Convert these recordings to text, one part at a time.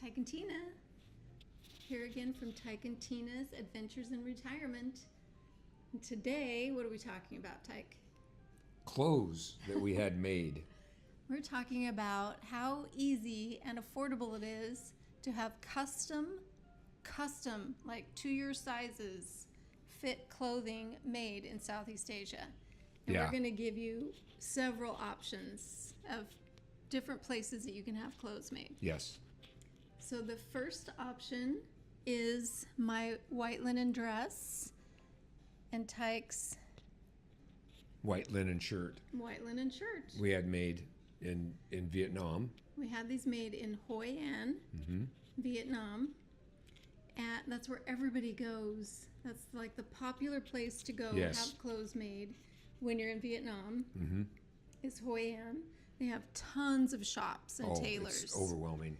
Tyke and Tina. Here again from Tyke and Tina's Adventures in Retirement. And today, what are we talking about, Tyke? Clothes that we had made. We're talking about how easy and affordable it is to have custom, like to your sizes, fit clothing made in Southeast Asia. And Yeah. we're going to give you several options of different places that you can have clothes made. Yes. So the first option is my white linen dress and Tyke's White linen shirt white linen shirt. we had made in Vietnam. We had these made in Hoi An, Vietnam. And that's where everybody goes. That's like the popular place to go Yes. have clothes made when you're in Vietnam. Is Hoi An. They have tons of shops and tailors. It's overwhelming.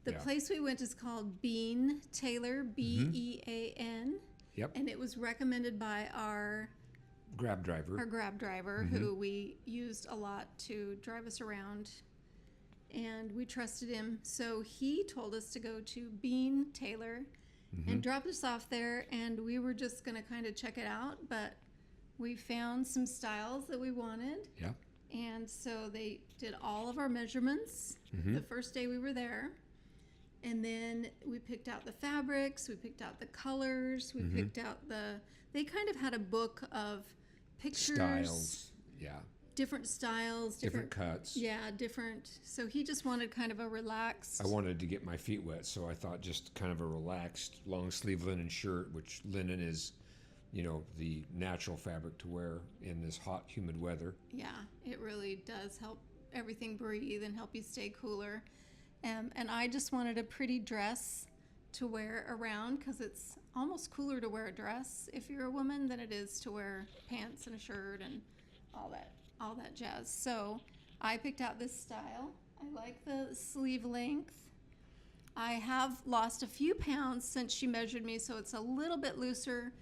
The Yeah. place we went is called Bean Tailor, Bean. Yep. And it was recommended by our Grab driver. Grab driver, who we used a lot to drive us around. And we trusted him. So he told us to go to Bean Tailor and dropped us off there. And we were just going to kind of check it out. But we found some styles that we wanted. Yeah. And so they did all of our measurements the first day we were there. And then we picked out the fabrics, we picked out the colors, we picked out they kind of had a book of pictures. Styles. Yeah. Different styles. Different cuts. Yeah, different. So he just wanted kind of a relaxed. I wanted to get my feet wet, so I thought just kind of a relaxed long sleeve linen shirt, which linen is, the natural fabric to wear in this hot, humid weather. Yeah, it really does help everything breathe and help you stay cooler. And I just wanted a pretty dress to wear around because it's almost cooler to wear a dress if you're a woman than it is to wear pants and a shirt and all that jazz. So I picked out this style. I like the sleeve length. I have lost a few pounds since she measured me, so it's a little bit looser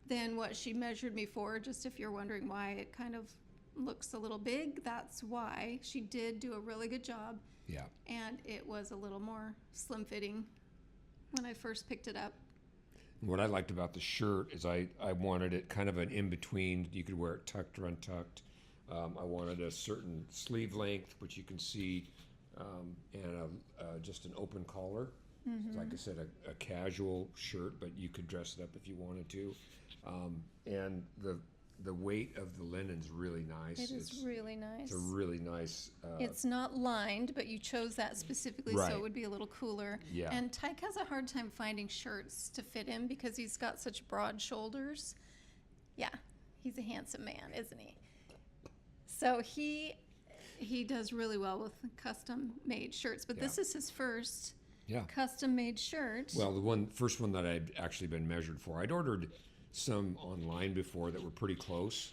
than what she measured me for, just if you're wondering why it kind of looks a little big. That's why. She did do a really good job. Yeah. And it was a little more slim fitting when I first picked it up. What I liked about the shirt is I wanted it kind of an in-between. You could wear it tucked or untucked. I wanted a certain sleeve length, which you can see, and just an open collar. Like I said, a casual shirt, but you could dress it up if you wanted to. And the weight of the linen's really nice. It's really nice. It's a really nice. It's not lined, but you chose that specifically so it would be a little cooler. Yeah. And Tyke has a hard time finding shirts to fit him because he's got such broad shoulders. Yeah, he's a handsome man, isn't he? So he does really well with custom-made shirts, but this is his first custom-made shirt. Well, the first one that I'd actually been measured for, I'd ordered some online before that were pretty close,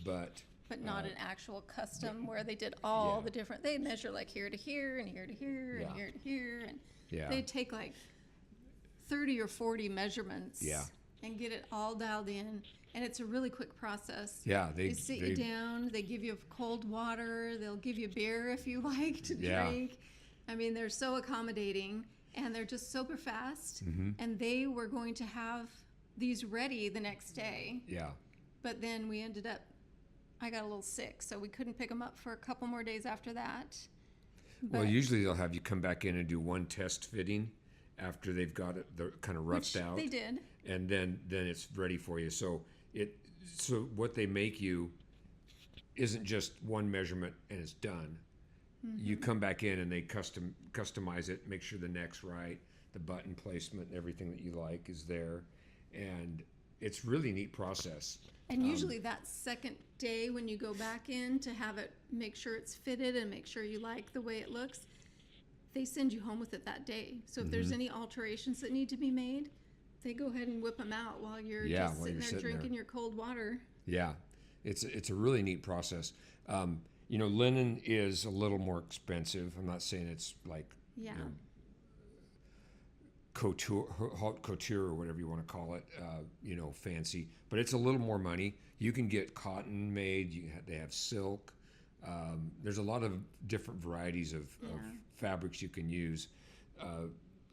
but not an actual custom where they did all the different. They measure like here to here and here to here and here to here, and they take like 30 or 40 measurements and get it all dialed in. And it's a really quick process. Yeah, they sit you down. They give you cold water. They'll give you beer if you like to drink. I mean, they're so accommodating, and they're just super fast. And they were going to have these ready the next day. Yeah. But then I got a little sick, so we couldn't pick them up for a couple more days after that. Well, usually they'll have you come back in and do one test fitting after they've got it kind of roughed out. They did. And then it's ready for you. So what they make you isn't just one measurement and it's done. You come back in and they customize it, make sure the neck's right, the button placement and everything that you like is there. And it's really neat process. And usually that second day when you go back in to have it, make sure it's fitted and make sure you like the way it looks, they send you home with it that day. So if there's any alterations that need to be made, they go ahead and whip them out while you're just sitting there drinking your cold water. Yeah, it's a really neat process. Linen is a little more expensive. I'm not saying it's like haute couture or whatever you want to call it, fancy, but it's a little more money. You can get cotton made. They have silk. There's a lot of different varieties of fabrics you can use.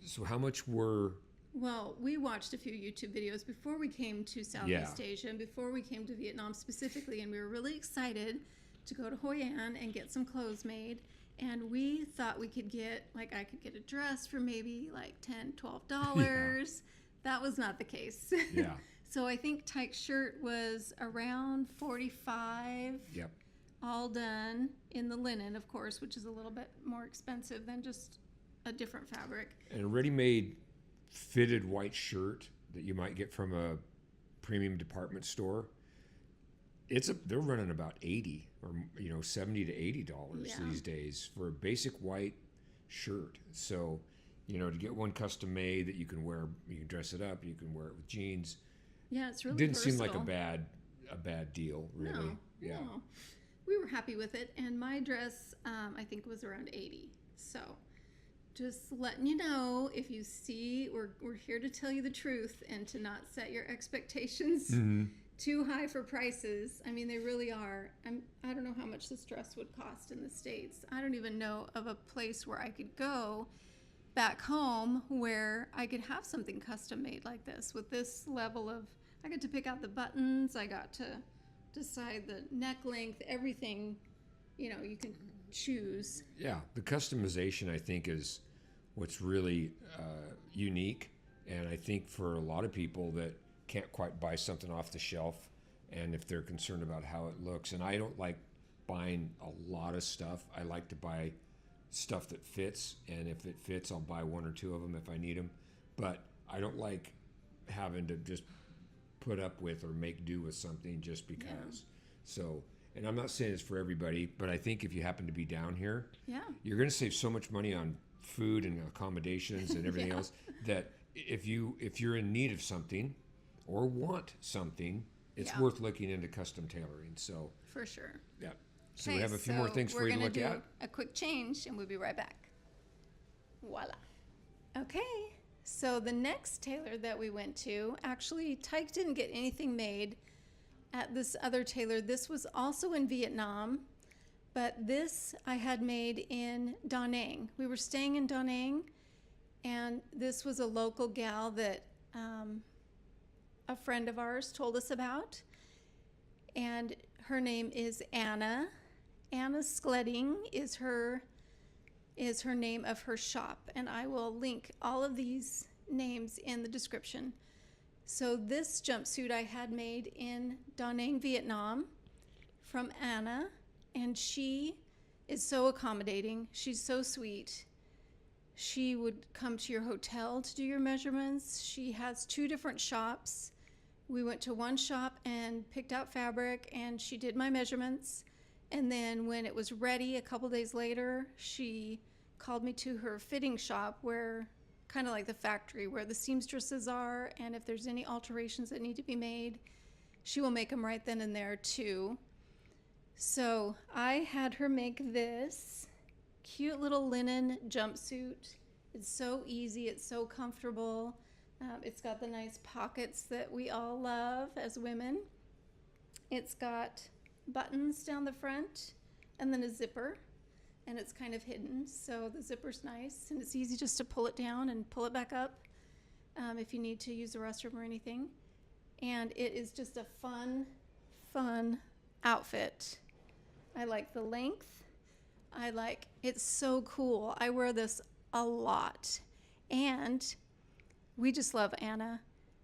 So how much were? Well, we watched a few YouTube videos before we came to Southeast Asia and before we came to Vietnam specifically, and we were really excited to go to Hoi An and get some clothes made. And we thought we could get, like, I could get a dress for maybe like $10, $12. That was not the case. Yeah. So I think Tyke's shirt was around $45. Yep. All done in the linen, of course, which is a little bit more expensive than just a different fabric. And a ready-made fitted white shirt that you might get from a premium department store, they're running about $80 or $70 to $80 these days for a basic white shirt. So, to get one custom made that you can wear, you can dress it up, you can wear it with jeans. Yeah, it's really didn't versatile. seem like a bad deal, really. No, yeah. No. We were happy with it, and my dress I think was around $80. So just letting you know, if you see, we're here to tell you the truth and to not set your expectations too high for prices. I mean, they really are. I don't know how much this dress would cost in the States. I don't even know of a place where I could go back home where I could have something custom made like this with this level of, I got to pick out the buttons, I got to decide the neck length, everything, you can choose. Yeah, the customization, I think, is what's really unique. And I think for a lot of people that can't quite buy something off the shelf, and if they're concerned about how it looks, and I don't like buying a lot of stuff. I like to buy stuff that fits, and if it fits, I'll buy one or two of them if I need them. But I don't like having to just put up with or make do with something just because. Yeah. So, and I'm not saying it's for everybody, but I think if you happen to be down here, you're going to save so much money on food and accommodations and everything else, that if you're in need of something or want something, it's worth looking into custom tailoring. So for sure. Yeah. So we have a few more things for you to look at. We're going to do a quick change, and we'll be right back. Voila. Okay. So the next tailor that we went to, actually, Tyke didn't get anything made at this other tailor. This was also in Vietnam, but this I had made in Da Nang. We were staying in Da Nang, and this was a local gal that a friend of ours told us about, and her name is Anna. Anna Kleding is her name of her shop, and I will link all of these names in the description. So this jumpsuit I had made in Da Nang, Vietnam, from Anna, and she is so accommodating. She's so sweet. She would come to your hotel to do your measurements. She has 2 different shops. We went to one shop and picked out fabric, and she did my measurements. And then when it was ready a couple days later, she called me to her fitting shop, where, kind of like the factory, where the seamstresses are, and if there's any alterations that need to be made, she will make them right then and there too. So I had her make this cute little linen jumpsuit. It's so easy, it's so comfortable. It's got the nice pockets that we all love as women. It's got buttons down the front and then a zipper, and it's kind of hidden, so the zipper's nice, and it's easy just to pull it down and pull it back up if you need to use the restroom or anything. And it is just a fun outfit. I like the length. It's so cool. I wear this a lot, and we just love Anna.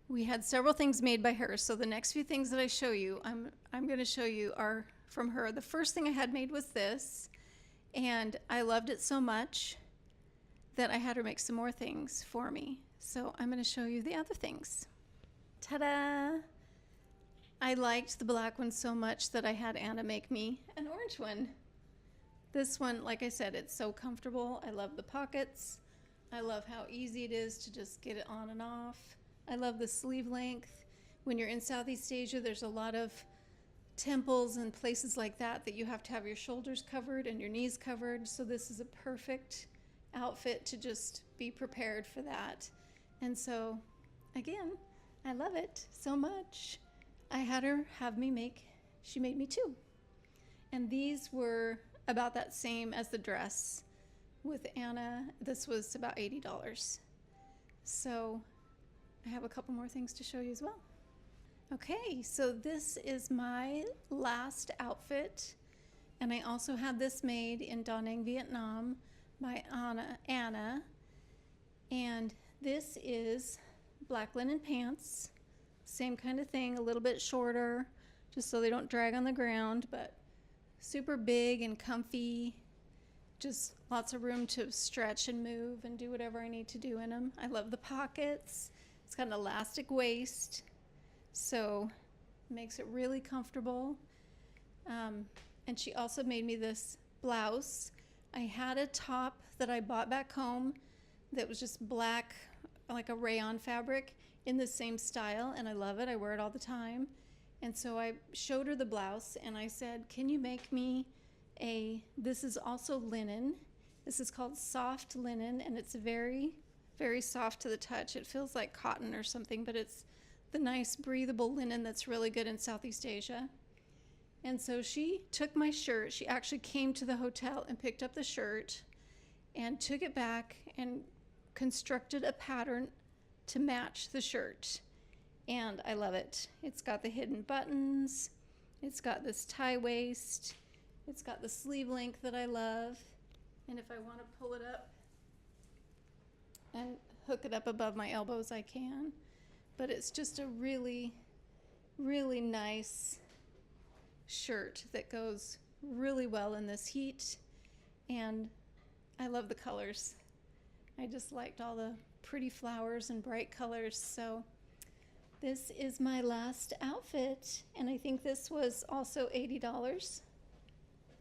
We had several things made by her, so the next few things that I show you, I'm going to show you are from her. The first thing I had made was this, and I loved it so much that I had her make some more things for me. So I'm going to show you the other things. Ta-da! I liked the black one so much that I had Anna make me an orange one. This one, like I said, it's so comfortable. I love the pockets. I love how easy it is to just get it on and off. I love the sleeve length. When you're in Southeast Asia, there's a lot of temples and places like that you have to have your shoulders covered and your knees covered. So this is a perfect outfit to just be prepared for that. And so, again, I love it so much. I had her she made me 2. And these were about that same as the dress. with Anna. This was about $80. So I have a couple more things to show you as well. Okay, so this is my last outfit. And I also had this made in Da Nang, Vietnam by Anna. And this is black linen pants. Same kind of thing, a little bit shorter, just so they don't drag on the ground, but super big and comfy. Just lots of room to stretch and move and do whatever I need to do in them. I love the pockets. It's got an elastic waist, so it makes it really comfortable. And she also made me this blouse. I had a top that I bought back home that was just black, like a rayon fabric in the same style, and I love it. I wear it all the time. And so I showed her the blouse and I said, can you make me this is also linen. This is called soft linen, and it's very, very soft to the touch. It feels like cotton or something, but it's the nice breathable linen that's really good in Southeast Asia. And so she took my shirt. She actually came to the hotel and picked up the shirt and took it back and constructed a pattern to match the shirt. And I love it. It's got the hidden buttons. It's got this tie waist. It's got the sleeve length that I love. And if I want to pull it up and hook it up above my elbows, I can. But it's just a really, really nice shirt that goes really well in this heat. And I love the colors. I just liked all the pretty flowers and bright colors. So this is my last outfit. And I think this was also $80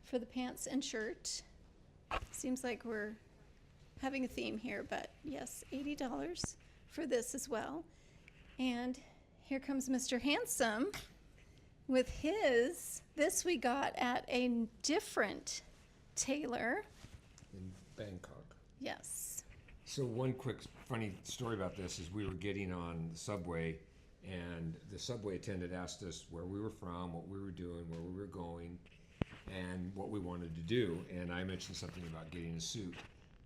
for the pants and shirt. Seems like we're having a theme here, but yes, $80 for this as well. And here comes Mr. Handsome with his. This we got at a different tailor. In Bangkok. Yes. So one quick funny story about this is we were getting on the subway, and the subway attendant asked us where we were from, what we were doing, where we were going, and what we wanted to do. And I mentioned something about getting a suit.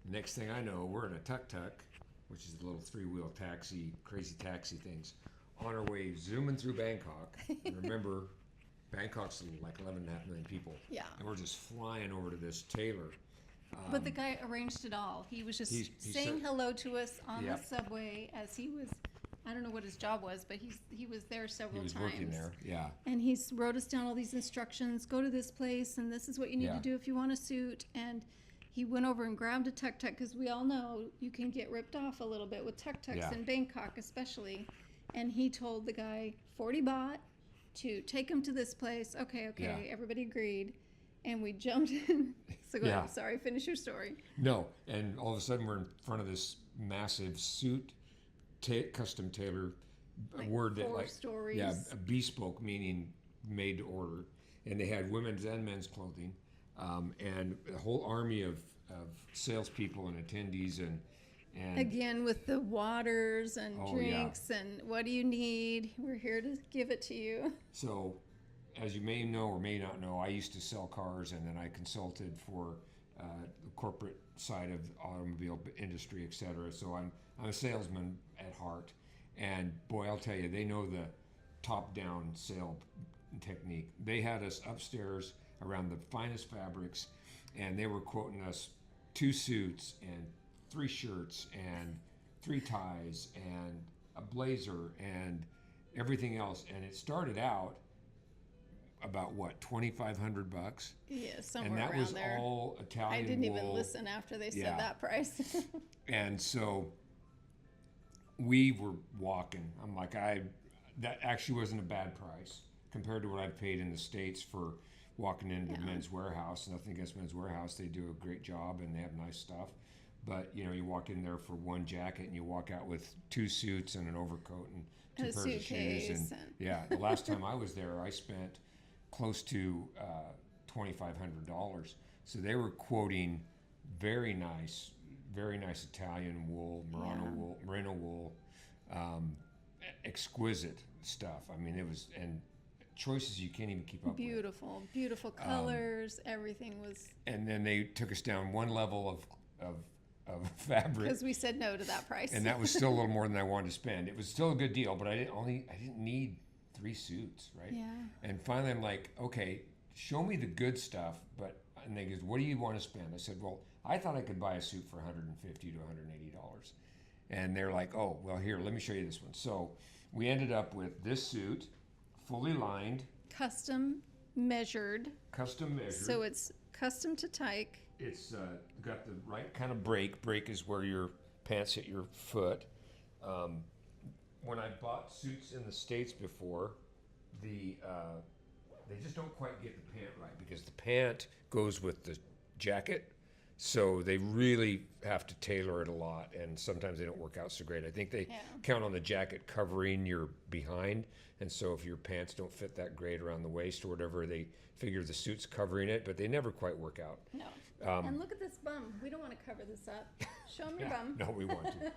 Next thing I know, we're in a tuk-tuk, which is the little three-wheel taxi, crazy taxi things, on our way zooming through Bangkok. And remember, Bangkok's like 11.5 million people. Yeah. And we're just flying over to this tailor. But the guy arranged it all. He was just he saying said, hello to us on Yeah. the subway as he was, I don't know what his job was, but he was there several he was times. working there, yeah. And he wrote us down all these instructions. Go to this place, and this is what you need Yeah. to do if you want a suit. And he went over and grabbed a tuk-tuk, because we all know you can get ripped off a little bit with tuk-tuks Yeah. in Bangkok especially. And he told the guy 40 baht to take him to this place. Okay, Yeah. everybody agreed. And we jumped in. So go Yeah. ahead, sorry, finish your story. No, and all of a sudden we're in front of this massive suit, custom tailor, a Like word that 4 like, stories. yeah, a bespoke, meaning made to order. And they had women's and men's clothing, and a whole army of salespeople and attendees and Again, with the waters and Oh, yeah. drinks and what do you need? We're here to give it to you. So, as you may know or may not know, I used to sell cars, and then I consulted for the corporate side of the automobile industry, et cetera. So I'm a salesman at heart, and boy, I'll tell you, they know the top-down sale technique. They had us upstairs around the finest fabrics, and they were quoting us 2 suits and 3 shirts and 3 ties and a blazer and everything else. And it started out about what, $2,500? Yeah, somewhere And that around was there. all Italian I didn't wool. even listen after they said Yeah. that price. And so we were walking. I'm like, that actually wasn't a bad price compared to what I've paid in the States for walking into Yeah. Men's Warehouse. Nothing against Men's Warehouse. They do a great job and they have nice stuff. But, you know, you walk in there for 1 jacket and you walk out with 2 suits and an overcoat and 2 And a pairs of shoes. suitcase And and- yeah, the last time I was there, I spent close to $2,500. So they were quoting very nice Italian wool, merino wool, exquisite stuff. I mean, it was, and choices you can't even keep up with. Beautiful colors. Everything was. And then they took us down one level of fabric. Because we said no to that price. And that was still a little more than I wanted to spend. It was still a good deal, but I didn't need 3 suits, right? Yeah. And finally I'm like, okay, show me the good stuff, and they goes, what do you want to spend? I said, well, I thought I could buy a suit for $150 to $180. And they're like, oh, well, here, let me show you this one. So we ended up with this suit, fully lined. Custom measured. So it's custom to tyke. It's got the right kind of break. Break is where your pants hit your foot. When I bought suits in the States before, they just don't quite get the pant right because the pant goes with the jacket. So they really have to tailor it a lot, and sometimes they don't work out so great. I think they count on the jacket covering your behind, and so if your pants don't fit that great around the waist or whatever, they figure the suit's covering it, but they never quite work out. No. And look at this bum. We don't want to cover this up. Show them your bum. No, we want to.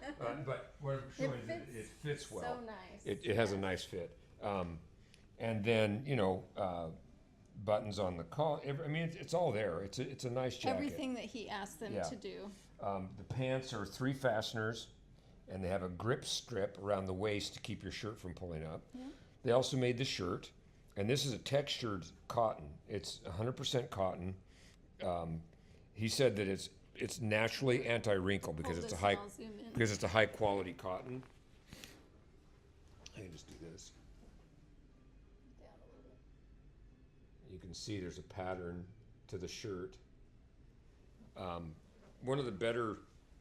But what I'm showing is it fits well. So nice. It has a nice fit. And then, buttons on the collar. I mean, it's all there. It's a nice jacket. Everything that he asked them to do. The pants are 3 fasteners, and they have a grip strip around the waist to keep your shirt from pulling up. Yeah. They also made the shirt, and this is a textured cotton. It's 100% cotton. He said that it's naturally anti-wrinkle because it's a high quality cotton. I can just do this. You can see there's a pattern to the shirt. One of the better,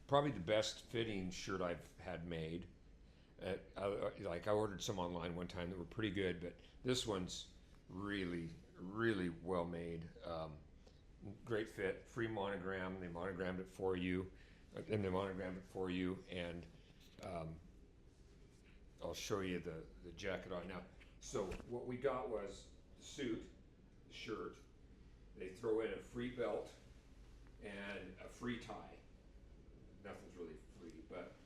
probably the best fitting shirt I've had made. I ordered some online one time that were pretty good, but this one's really, really well made. Great fit, free monogram. They monogrammed it for you, and I'll show you the jacket on now. So what we got was the suit, the shirt. They throw in a free belt and a free tie. Nothing's really free, but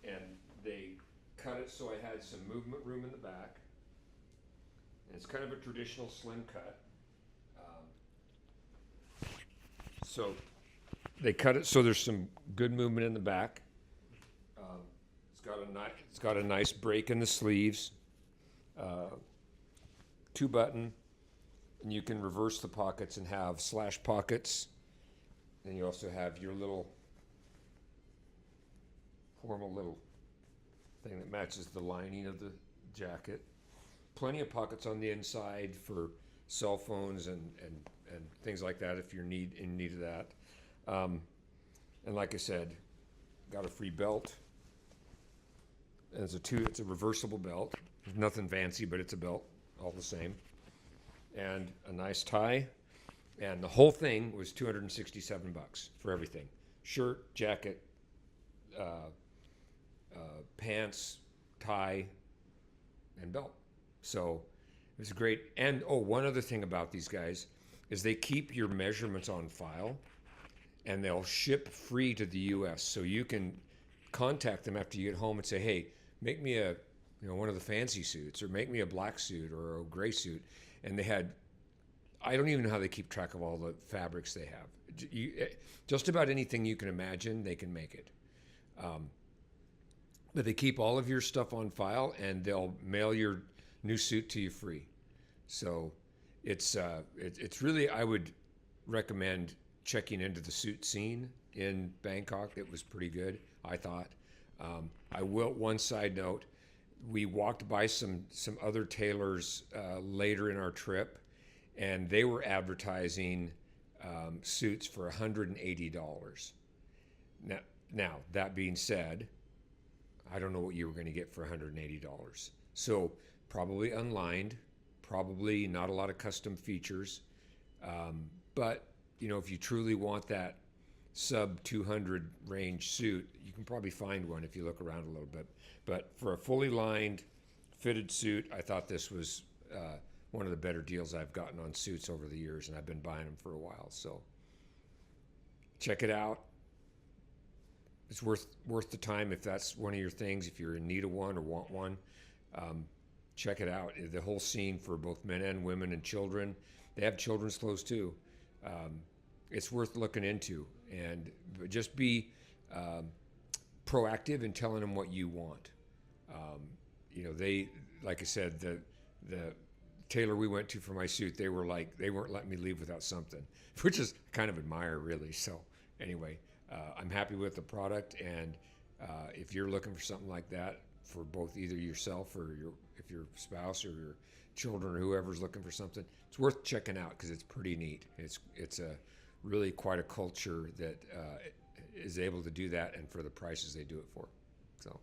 and they cut it so I had some movement room in the back. And it's kind of a traditional slim cut. So they cut it so there's some good movement in the back. It's got a nice break in the sleeves. 2-button, and you can reverse the pockets and have slash pockets. And you also have your little formal little thing that matches the lining of the jacket. Plenty of pockets on the inside for cell phones and things like that if you're in need of that. And like I said, got a free belt. And it's a reversible belt. There's nothing fancy, but it's a belt all the same. And a nice tie. And the whole thing was $267 for everything. Shirt, jacket, pants, tie, and belt. So it was great. And one other thing about these guys is they keep your measurements on file, and they'll ship free to the U.S. So you can contact them after you get home and say, hey, make me one of the fancy suits, or make me a black suit or a gray suit. And they had, I don't even know how they keep track of all the fabrics they have. Just about anything you can imagine, they can make it. But they keep all of your stuff on file, and they'll mail your new suit to you free. So it's really, I would recommend checking into the suit scene in Bangkok. It was pretty good, I thought. One side note, we walked by some other tailors later in our trip, and they were advertising suits for $180. Now, that being said, I don't know what you were going to get for $180. So probably unlined, probably not a lot of custom features. But, if you truly want that sub 200 range suit, you can probably find one if you look around a little bit. But for a fully lined, fitted suit, I thought this was one of the better deals I've gotten on suits over the years, and I've been buying them for a while. So check it out. It's worth the time if that's one of your things. If you're in need of one or want one, check it out. The whole scene for both men and women and children. They have children's clothes too. it's worth looking into, and but just be proactive in telling them what you want. You know, they, like I said, the tailor we went to for my suit, they were like, they weren't letting me leave without something, which is kind of admire, really. So anyway, I'm happy with the product, and if you're looking for something like that for both either yourself or if your spouse or your children or whoever's looking for something, it's worth checking out because it's pretty neat. It's a really quite a culture that is able to do that, and for the prices they do it for. So.